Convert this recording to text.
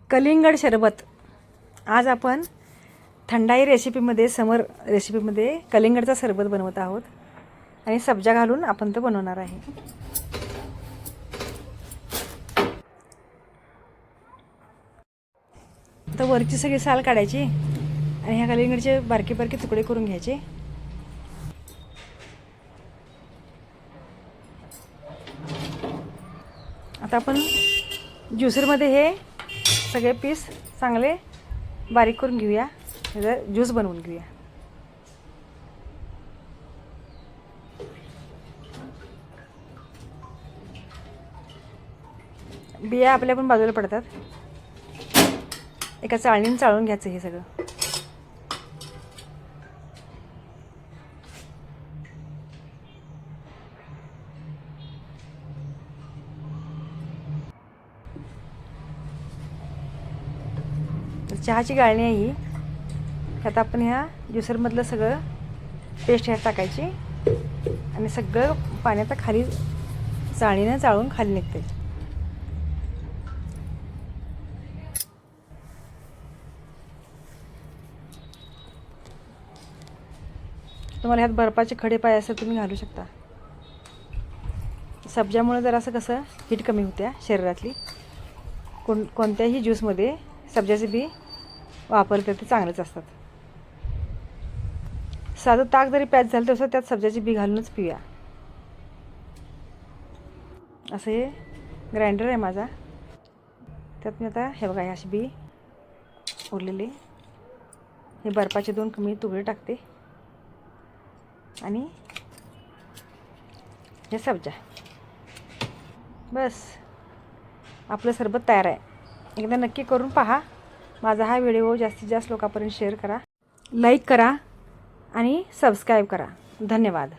कलिंगड सरबत. आज आपण थंडाई रेसिपीमध्ये समर रेसिपीमध्ये कलिंगडचा सरबत बनवत आहोत आणि सब्जा घालून आपण तो बनवणार आहे. तर वरची सगळी साल काढायची आणि ह्या कलिंगडचे बारके बारके तुकडे करून घ्यायचे. आता आपण ज्युसरमध्ये हे सगळे पीस चांगले बारीक करून घेऊया, त्याचा ज्यूस बनवून घेऊया. बिया आपल्या पण बाजूला पडतात. एका चाळणीने चाळून घ्यायचं हे सगळं. चहाची गाळणी आहे ही. त्यात आपण ह्या ज्युसरमधलं सगळं पेस्ट ह्यात टाकायची आणि सगळं पाण्यात खाली चाळणीनं चाळून खाली निघते. तुम्हाला ह्यात बर्फाचे खडे पाय असं तुम्ही घालू शकता. सब्जामुळे जर असं कसं हीट कमी होत्या शरीरातली. कोणत्याही ज्यूसमध्ये सब्जाचे बी वापरले ते चांगलेच असतात. साधं ताक जरी प्यायचं झालं तसं त्यात सब्जाची बी घालूनच पिऊया. असं हे ग्राइंडर आहे माझा. त्यात मी आता हे बघा हे अशी बी उरलेले हे बर्फाचे 2 कमी तुकडे टाकते आणि हे सब्जा. बस आपलं सरबत तयार आहे. एकदा नक्की करून पहा. माझा हा व्हिडिओ जास्तीत जास्त लोकांपर्यंत शेअर करा, लाईक करा आणि सबस्क्राईब करा. धन्यवाद.